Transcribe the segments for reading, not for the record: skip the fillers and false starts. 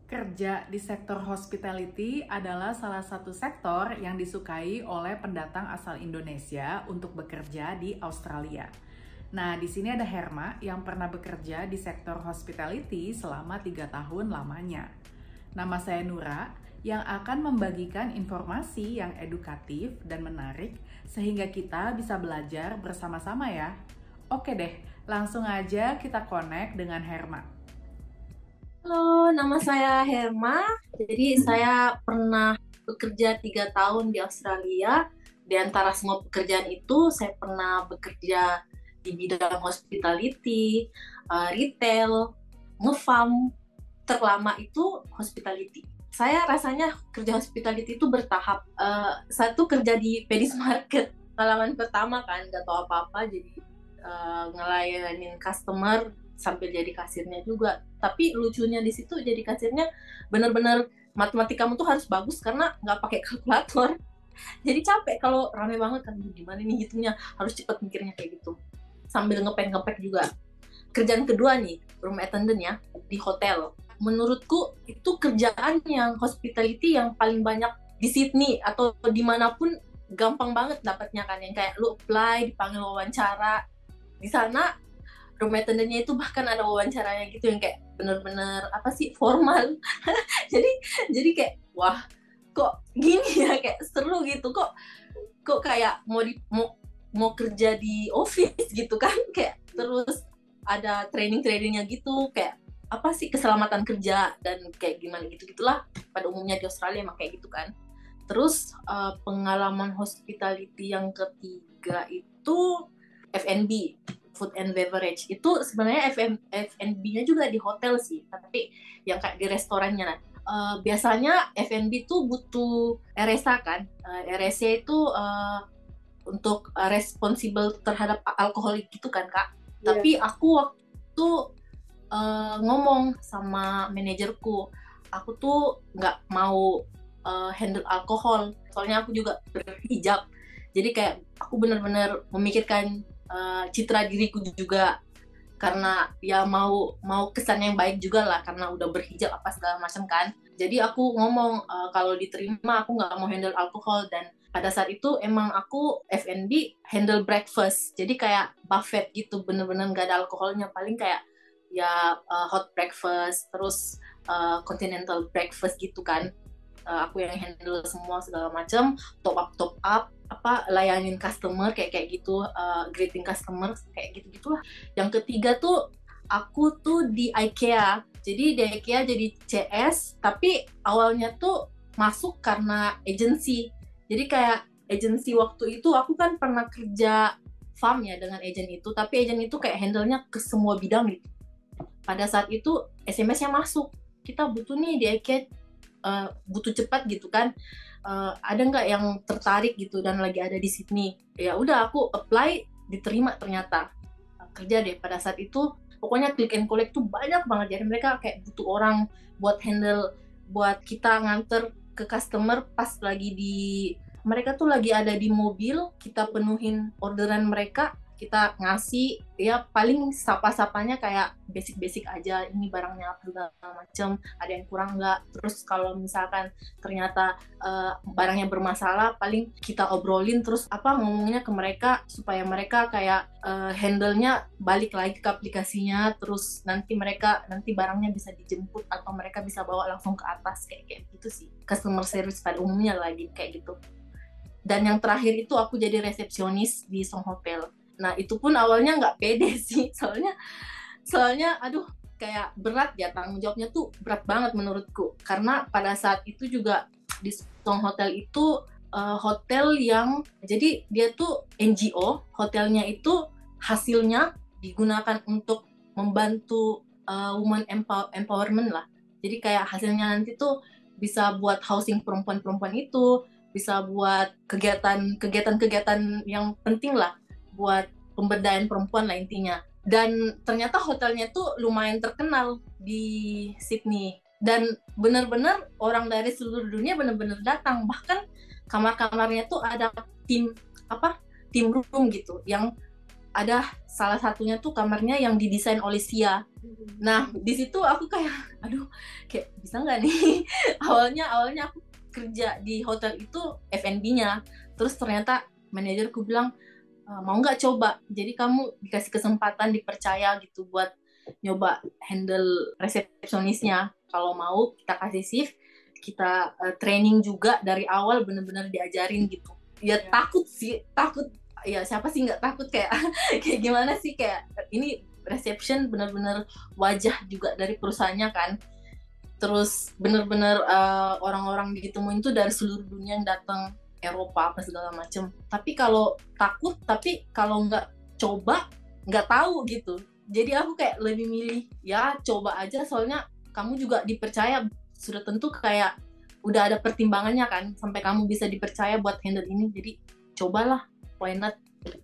Kerja di sektor hospitality adalah salah satu sektor yang disukai oleh pendatang asal Indonesia untuk bekerja di Australia. Nah, di sini ada Herma yang pernah bekerja di sektor hospitality selama 3 tahun lamanya. Nama saya Nura yang akan membagikan informasi yang edukatif dan menarik sehingga kita bisa belajar bersama-sama ya. Oke deh, langsung aja kita connect dengan Herma. Halo, nama saya Herma. Jadi saya pernah bekerja 3 tahun di Australia. Di antara semua pekerjaan itu, saya pernah bekerja di bidang hospitality, retail, nge-farm. Terlama itu hospitality. Saya rasanya kerja hospitality itu bertahap. Satu kerja di Pedis Market. Pengalaman pertama kan, nggak tahu apa-apa, jadi ngelayanin customer sambil jadi kasirnya juga. Tapi lucunya di situ jadi kasirnya benar-benar matematika kamu tuh harus bagus karena nggak pakai kalkulator. Jadi capek kalau rame banget kan, gimana nih hitungnya, harus cepet mikirnya kayak gitu. Sambil ngepek-ngepek juga. Kerjaan kedua nih, room attendant ya, di hotel. Menurutku itu kerjaan yang hospitality yang paling banyak di Sydney atau dimanapun gampang banget dapatnya kan, yang kayak lu apply, dipanggil wawancara. Di sana room attendant-nya itu bahkan ada wawancaranya gitu yang kayak bener-bener apa sih, formal. jadi jadi kayak wah, kok gini ya, kayak seru gitu, kok kayak mau kerja di office gitu kan, kayak terus ada training-trainingnya gitu, kayak apa sih, keselamatan kerja dan kayak gimana gitu-gitulah. Pada umumnya di Australia emang kayak gitu kan. Terus pengalaman hospitality yang ketiga itu F&B, food and beverage. Itu sebenarnya F&B-nya juga di hotel sih, tapi yang kayak di restorannya. Biasanya F&B tuh butuh RSA kan. RSA itu untuk responsible terhadap alkoholik gitu kan, Kak. Yeah. Tapi aku waktu ngomong sama manajerku, aku tuh nggak mau handle alkohol, soalnya aku juga berhijab. Jadi kayak aku benar-benar memikirkan citra diriku juga, karena ya mau kesan yang baik juga lah, karena udah berhijab apa segala macam kan. Jadi aku ngomong kalau diterima aku nggak mau handle alkohol. Dan pada saat itu emang aku F&B handle breakfast, jadi kayak buffet gitu, bener-bener nggak ada alkoholnya, paling kayak ya hot breakfast, terus continental breakfast gitu kan. Aku yang handle semua segala macam, top up apa, layanin customer kayak gitu, greeting customer kayak gitu-gitulah. Yang ketiga tuh aku tuh di IKEA. Jadi di IKEA jadi CS, tapi awalnya tuh masuk karena agency. Jadi kayak agency waktu itu aku kan pernah kerja farm ya dengan agent itu, tapi agent itu kayak handle-nya ke semua bidang gitu. Pada saat itu SMS-nya masuk, kita butuh nih di IKEA, butuh cepat gitu kan, ada nggak yang tertarik gitu dan lagi ada di Sydney. Ya udah aku apply, diterima ternyata. Kerja deh pada saat itu. Pokoknya click and collect tuh banyak banget, jadi mereka kayak butuh orang buat handle, buat kita nganter ke customer pas lagi mereka tuh lagi ada di mobil, kita penuhin orderan mereka, kita ngasih, ya paling sapa-sapanya kayak basic-basic aja, ini barangnya apa segala macam, ada yang kurang nggak. Terus kalau misalkan ternyata barangnya bermasalah, paling kita obrolin, terus ngomongnya ke mereka supaya mereka kayak handle-nya balik lagi ke aplikasinya, terus nanti barangnya bisa dijemput atau mereka bisa bawa langsung ke atas, kayak gitu sih. Customer service pada umumnya lagi kayak gitu. Dan yang terakhir itu aku jadi resepsionis di Song Hotel. Nah itu pun awalnya nggak pede sih, soalnya aduh, kayak berat ya, tanggung jawabnya tuh berat banget menurutku. Karena pada saat itu juga di Song Hotel itu hotel yang, jadi dia tuh NGO, hotelnya itu hasilnya digunakan untuk membantu women empowerment lah. Jadi kayak hasilnya nanti tuh bisa buat housing perempuan-perempuan itu, bisa buat kegiatan-kegiatan yang penting lah, buat pemberdayaan perempuan lah intinya. Dan ternyata hotelnya tuh lumayan terkenal di Sydney. Dan benar-benar orang dari seluruh dunia benar-benar datang. Bahkan kamar-kamarnya tuh ada tim room gitu, yang ada salah satunya tuh kamarnya yang didesain oleh Sia. Nah, di situ aku kayak, aduh, kayak bisa nggak nih? Awalnya aku kerja di hotel itu F&B-nya. Terus ternyata manajerku bilang, mau nggak coba? Jadi kamu dikasih kesempatan, dipercaya gitu buat nyoba handle resepsionisnya. Kalau mau kita kasih shift, kita training juga dari awal bener-bener diajarin gitu. Ya takut sih, takut. Ya siapa sih nggak takut kayak kayak gimana sih, kayak ini reception bener-bener wajah juga dari perusahaannya kan. Terus bener-bener orang-orang ditemuin tuh dari seluruh dunia yang datang, Eropa apa segala macem. Tapi kalau takut, tapi kalau nggak coba nggak tahu gitu. Jadi aku kayak lebih milih ya coba aja, soalnya kamu juga dipercaya, sudah tentu kayak udah ada pertimbangannya kan sampai kamu bisa dipercaya buat handle ini. Jadi cobalah, why not,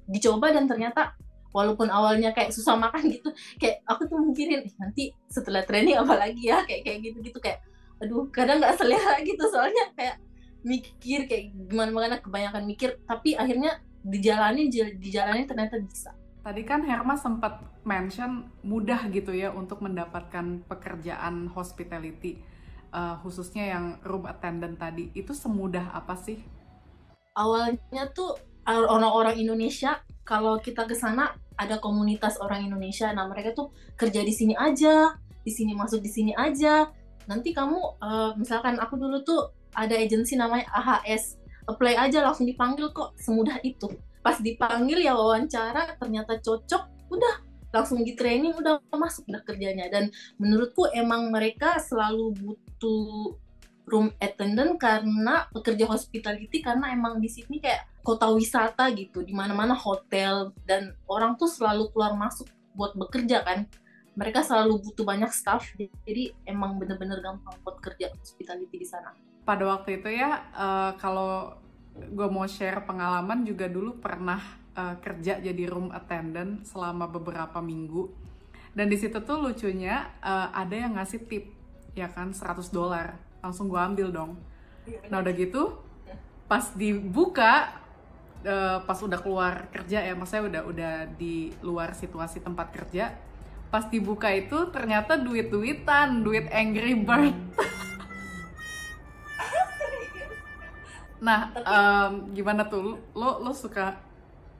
dicoba. Dan ternyata walaupun awalnya kayak susah makan gitu, kayak aku tuh mikirin nanti setelah training apa lagi ya, kayak gitu kayak aduh kadang nggak selera gitu, soalnya kayak mikir kayak gimana kebanyakan mikir, tapi akhirnya dijalanin ternyata bisa. Tadi kan Herma sempat mention mudah gitu ya untuk mendapatkan pekerjaan hospitality, khususnya yang room attendant tadi. Itu semudah apa sih? Awalnya tuh orang-orang Indonesia, kalau kita ke sana ada komunitas orang Indonesia. Nah, mereka tuh kerja di sini aja, di sini masuk di sini aja. Nanti kamu misalkan aku dulu tuh ada agensi namanya AHS, apply aja langsung dipanggil kok, semudah itu. Pas dipanggil ya wawancara, ternyata cocok, udah langsung di training, udah masuk dah kerjanya. Dan menurutku emang mereka selalu butuh room attendant karena pekerja hospitality, karena emang di sini kayak kota wisata gitu, di mana-mana hotel dan orang tuh selalu keluar masuk buat bekerja kan. Mereka selalu butuh banyak staff, jadi emang bener-bener gampang buat kerja hospitality di sana. Pada waktu itu ya, kalau gue mau share pengalaman juga, dulu pernah kerja jadi room attendant selama beberapa minggu. Dan di situ tuh lucunya ada yang ngasih tip, ya kan, $100. Langsung gue ambil dong. Nah udah gitu, pas dibuka, pas udah keluar kerja ya, maksudnya udah di luar situasi tempat kerja, pas dibuka itu ternyata duit-duitan, duit Angry Bird. Nah, gimana tuh? Lo suka,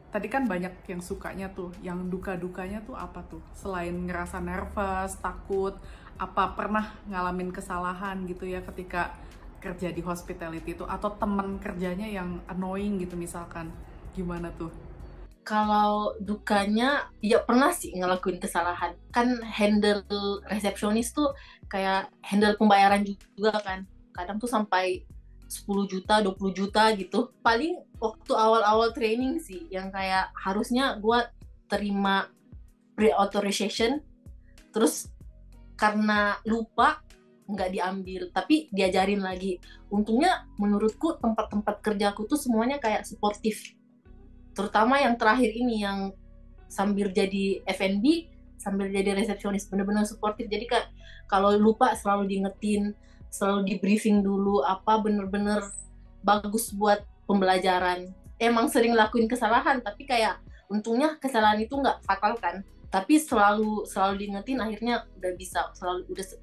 tadi kan banyak yang sukanya tuh, yang duka-dukanya tuh apa tuh? Selain ngerasa nervous, takut, apa pernah ngalamin kesalahan gitu ya ketika kerja di hospitality itu, atau temen kerjanya yang annoying gitu misalkan, gimana tuh? Kalau dukanya, ya pernah sih ngelakuin kesalahan. Kan handle resepsionis tuh kayak handle pembayaran juga kan. Kadang tuh sampai 10 juta, 20 juta gitu. Paling waktu awal-awal training sih, yang kayak harusnya gue terima pre-authorization, terus karena lupa nggak diambil, tapi diajarin lagi. Untungnya menurutku tempat-tempat kerjaku tuh semuanya kayak suportif. Terutama yang terakhir ini, yang sambil jadi F&B, sambil jadi resepsionis, bener-bener suportif. Jadi kayak kalau lupa selalu diingetin, selalu di briefing dulu, apa bener-bener bagus buat pembelajaran. Emang sering lakuin kesalahan, tapi kayak untungnya kesalahan itu nggak fatal kan. Tapi selalu diingetin, akhirnya udah bisa,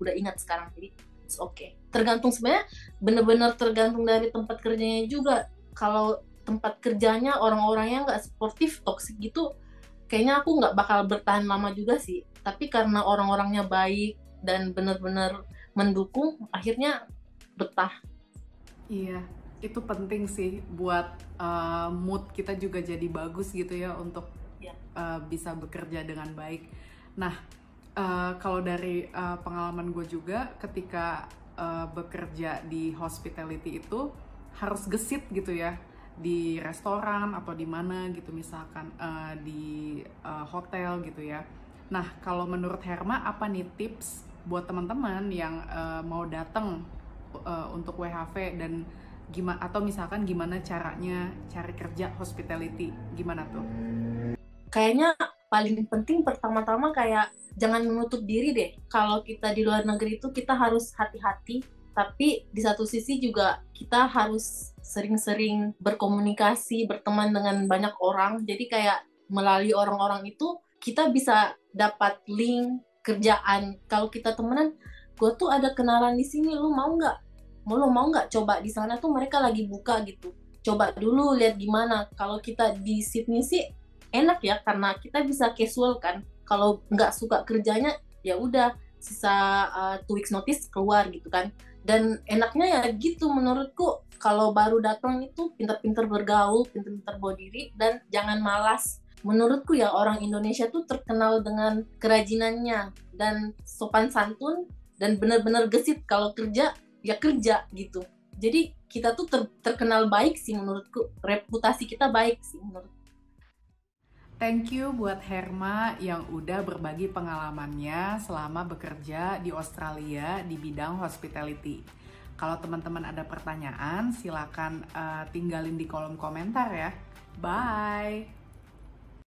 udah ingat sekarang. Jadi it's okay. Tergantung, sebenarnya bener-bener tergantung dari tempat kerjanya juga. Kalau tempat kerjanya orang-orangnya nggak sportif, toksik gitu, kayaknya aku nggak bakal bertahan lama juga sih. Tapi karena orang-orangnya baik dan bener-bener mendukung, akhirnya betah. Iya, itu penting sih buat mood kita juga jadi bagus gitu ya, untuk bisa bekerja dengan baik. Nah, kalau dari pengalaman gue juga ketika bekerja di hospitality itu harus gesit gitu ya, di restoran atau di mana gitu, misalkan di hotel gitu ya. Nah, kalau menurut Herma apa nih tips buat teman-teman yang mau datang untuk WHV, dan gimana, atau misalkan gimana caranya cari kerja hospitality, gimana tuh? Kayaknya paling penting pertama-tama kayak jangan menutup diri deh. Kalau kita di luar negeri itu kita harus hati-hati, tapi di satu sisi juga kita harus sering-sering berkomunikasi, berteman dengan banyak orang. Jadi kayak melalui orang-orang itu kita bisa dapat link kerjaan. Kalau kita temenan, gue tuh ada kenalan di sini, lu mau nggak coba di sana tuh mereka lagi buka gitu, coba dulu lihat gimana. Kalau kita di Sydney sih enak ya, karena kita bisa casual kan. Kalau nggak suka kerjanya ya udah sisa 2 weeks notice keluar gitu kan. Dan enaknya ya gitu menurutku, kalau baru datang itu pintar-pintar bergaul, pintar-pintar bawa diri, dan jangan malas. Menurutku ya orang Indonesia tuh terkenal dengan kerajinannya dan sopan santun dan benar-benar gesit. Kalau kerja ya kerja gitu. Jadi kita tuh terkenal baik sih menurutku, reputasi kita baik sih menurutku. Thank you buat Herma yang udah berbagi pengalamannya selama bekerja di Australia di bidang hospitality. Kalau teman-teman ada pertanyaan, silakan tinggalin di kolom komentar ya. Bye!